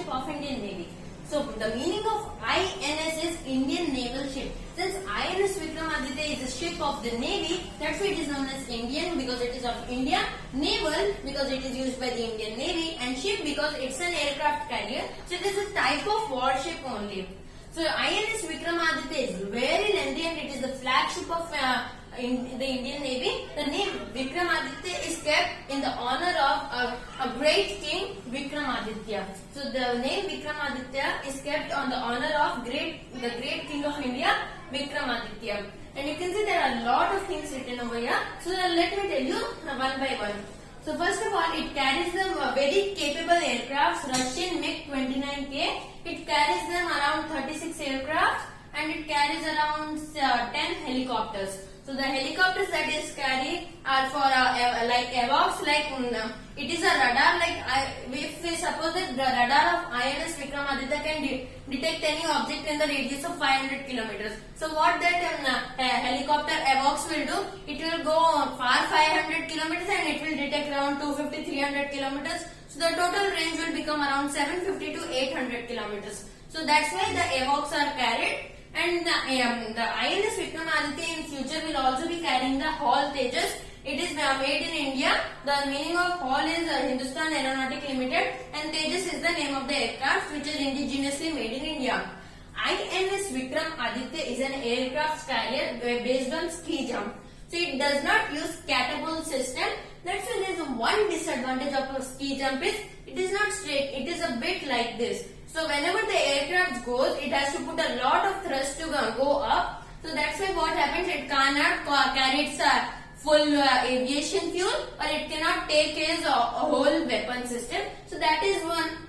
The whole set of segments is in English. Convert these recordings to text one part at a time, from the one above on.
flagship of Indian Navy. So the meaning of INS is Indian Naval Ship. Since INS Vikramaditya is a ship of the Navy, that's why it is known as Indian because it is of India. Naval because it is used by the Indian Navy, and ship because it's an aircraft carrier. So it is a type of warship only. So INS Vikramaditya is very lengthy and it is the flagship of in the Indian Navy. The name Vikramaditya is kept in the honor of a great king Vikramaditya. So the name Vikramaditya is kept on the honor of the great king of India, Vikramaditya. And you can see there are a lot of things written over here. So let me tell you one by one. So first of all, it carries them very capable aircrafts, Russian MiG-29K. It carries them around 36 aircrafts and it carries around 10 helicopters. So the helicopters that is carried are for like AWACS, like it is a radar. Like if we suppose that the radar of INS Vikramaditya can detect any object in the radius of 500 kilometers. So what that helicopter AWACS will do? It will go far 500 kilometers and it will detect around 250-300 kilometers. So the total range will become around 750 to 800 kilometers. So that's why the AWACS are carried. And the INS Vikramaditya in future will also be carrying the HAL Tejas. It is made in India. The meaning of HAL is Hindustan Aeronautic Limited, and Tejas is the name of the aircraft which is indigenously made in India. INS Vikramaditya is an aircraft carrier based on ski jump. So it does not use catapult system. That's why there is one disadvantage of a ski jump is it is not straight. It is a bit like this. So whenever the aircraft goes, it has to put a lot of thrust to go up. So that's why what happens, it cannot carry its full aviation fuel, or it cannot take its whole weapon system. So that is one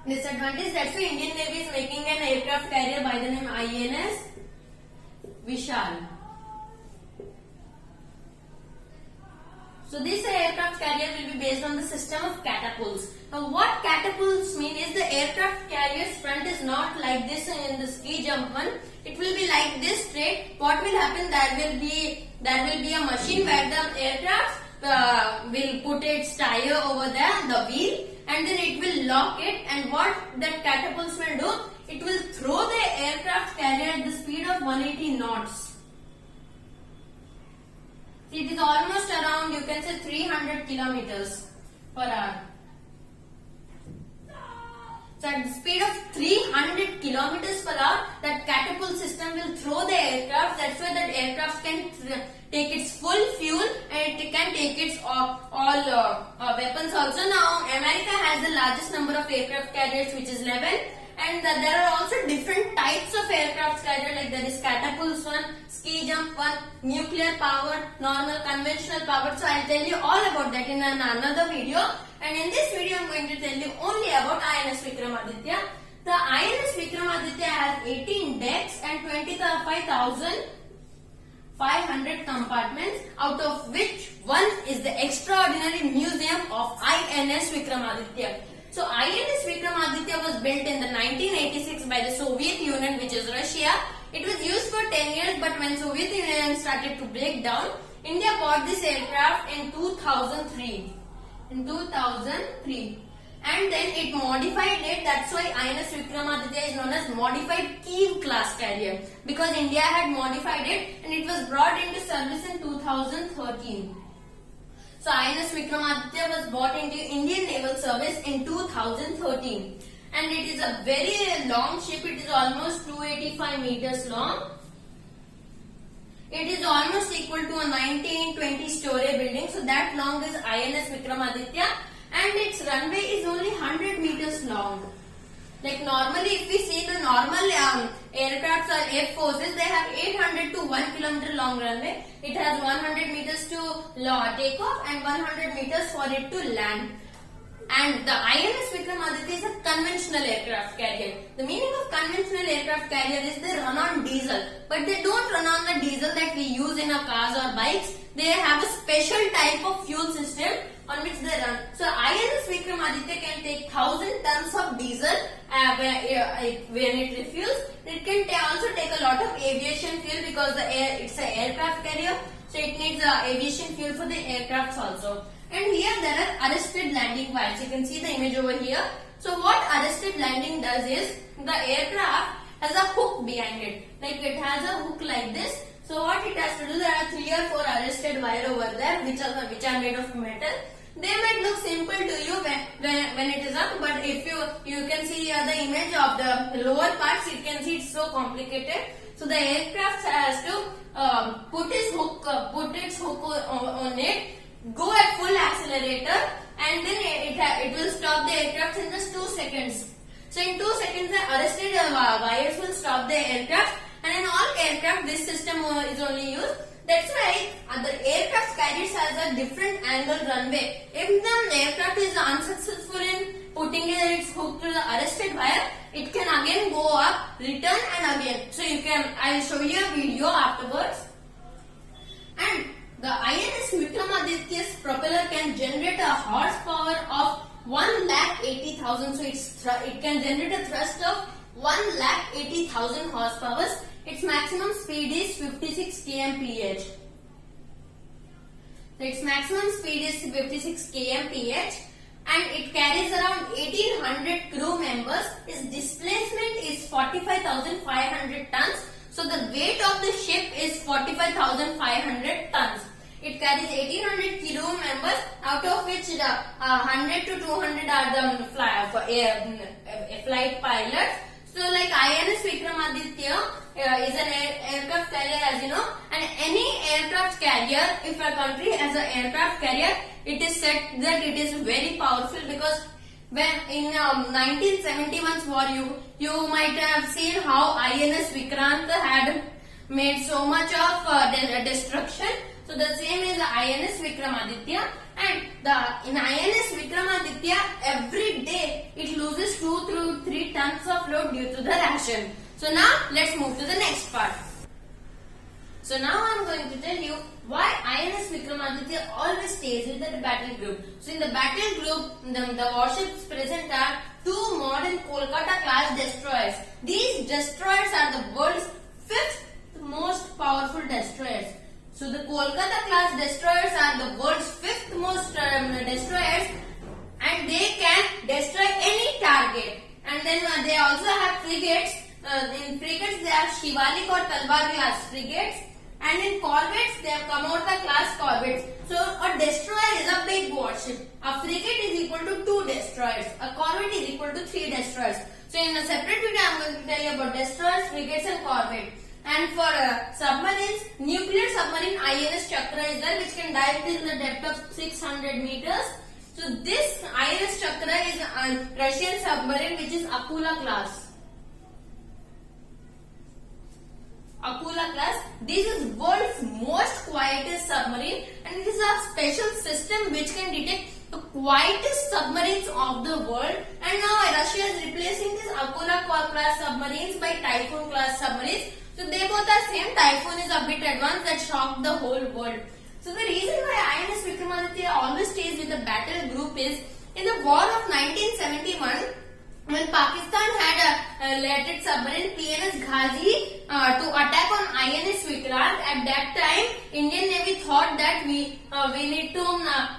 disadvantage. That's why Indian Navy is making an aircraft carrier by the name INS Vishal. So this aircraft carrier will be based on the system of catapults. Now what catapults mean is the aircraft carrier's front is not like this in the ski jump one. It will be like this straight. What will happen? There will be a machine where the aircraft will put its tire over there, the wheel, and then it will lock it. And what that catapults will do? It will throw the aircraft carrier at the speed of 180 knots. It is almost around, you can say, 300 kilometers per hour. So at the speed of 300 kilometers per hour, that catapult system will throw the aircraft. That's why that aircraft can take its full fuel and it can take its all weapons also. Now America has the largest number of aircraft carriers, which is 11. And there are also different types of aircraft carrier, like there is catapults one, ski jump one, nuclear powered, normal, conventional powered. So I'll tell you all about that in another video. And in this video I'm going to tell you only about INS Vikramaditya. The INS Vikramaditya has 18 decks and 25,500 compartments, out of which one is the extraordinary museum of INS Vikramaditya. So INS Vikramaditya was built in the 1986 by the Soviet Union, which is Russia. It was used for 10 years, but when Soviet Union started to break down, India bought this aircraft in 2003. And then it modified it. That's why INS Vikramaditya is known as modified Kiev class carrier, because India had modified it and it was brought into service in 2013. So INS Vikramaditya was brought into Indian Naval Service in 2013, and it is a very long ship. It is almost 285 meters long. It is almost equal to a 19-20 story building. So that long is INS Vikramaditya, and its runway is only 100 meters long. Like normally, if we see the normal aircrafts or air forces, they have 800 to 1 kilometer long runway. It has 100 meters to take off and 100 meters for it to land. And the INS Vikramaditya is a conventional aircraft carrier. The meaning of conventional aircraft carrier is they run on diesel, but they don't run on the diesel that we use in our cars or bikes. They have a special type of fuel system on which they run. So INS Vikramaditya can take 1,000 tons of diesel when it refuels. It can also take a lot of aviation fuel because it's an aircraft carrier, so it needs aviation fuel for the aircrafts also. And here there are arrested landing wires. You can see the image over here. So what arrested ship landing does is the aircraft has a hook behind it. Like it has a hook like this. So what it has to do, there are 3 or 4 arrested wire over there which are made of metal. They might look simple to you when it is up, but if you can see here the image of the lower parts, you can see it's so complicated. So the aircraft has to put its hook on it, go at full accelerator, and then it will stop the aircraft in just 2 seconds. So in 2 seconds, the arrested wires will stop the aircraft, and in all aircraft this system is only used. That's why the aircraft carriers has a different angle runway. If the aircraft is unsuccessful in putting its hook to the arrested wire, it can again go up, return and again. So I'll show you a video afterwards. And the INS Vikramaditya's propeller can generate a horsepower of 1,80,000. So it can generate a thrust of 1,80,000 horsepower. Its maximum speed is 56 kmph. So its maximum speed is 56 kmph, and it carries around 1800 crew members. Its displacement is 45,500 tons. So the weight of the ship is 45,500 tons. It carries 1800 crew members, out of which 100 to 200 are the flight pilots. So like INS Vikramaditya is an aircraft carrier, as you know, and any aircraft carrier, if a country has an aircraft carrier, it is said that it is very powerful, because when in 1971's war, you might have seen how INS Vikrant had made so much of destruction. So the same is the INS Vikramaditya, and in INS Vikramaditya every day it loses 2 to 3 tons of load due to the ration. So now let's move to the next part. So now I am going to tell you why INS Vikramaditya always stays with the battle group. So in the battle group, the warships present are 2 modern Kolkata class destroyers. These destroyers are the world's 5th most powerful destroyers. So the Kolkata class destroyers are the world's 5th most destroyers, and they can destroy any target. And then they also have frigates. In frigates they have Shivalik or Talwar class frigates, and in corvettes they have Kamorta class corvettes. So a destroyer is a big warship. A frigate is equal to 2 destroyers. A corvette is equal to 3 destroyers. So in a separate video I am going to tell you about destroyers, frigates and corvettes. And for submarines, nuclear submarine INS Chakra is there, which can dive till the depth of 600 meters. So this INS Chakra is a Russian submarine which is Akula class. Akula class. This is world's most quietest submarine, and it is a special system which can detect the quietest submarines of the world. And now Russia is replacing these Akula class submarines by Typhoon class submarines. So they both are same. Typhoon is a bit advanced that shocked the whole world. So the reason why INS Vikramaditya always stays with the battle group is, in the war of 1971, when Pakistan had let its submarine PNS Ghazi to attack on INS Vikrant, at that time Indian Navy thought that we need to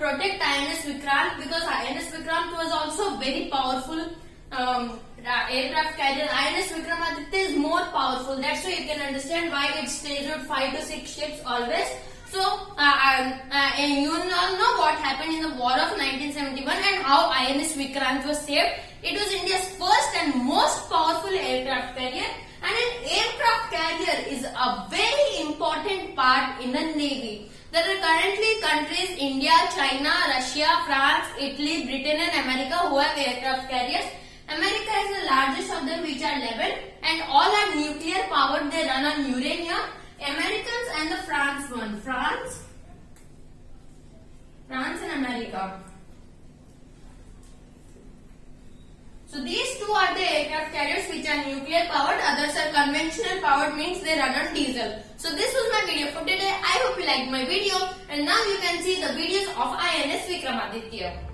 protect INS Vikrant, because INS Vikrant was also very powerful aircraft carrier. INS Vikramaditya is more powerful. That's why you can understand why it stays with 5 to 6 ships always. So and you all know what happened in the war of 1971 and how INS Vikrant was saved. It was India's first and most powerful aircraft carrier, and an aircraft carrier is a very important part in the Navy. There are currently countries India, China, Russia, France, Italy, Britain and America who have aircraft carriers. America is the largest of them, which are 11, and all are nuclear powered. They run on uranium. Americans and the France one. France and America. So these two are the aircraft carriers which are nuclear powered, others are conventional powered, means they run on diesel. So this was my video for today. I hope you liked my video, and now you can see the videos of INS Vikramaditya.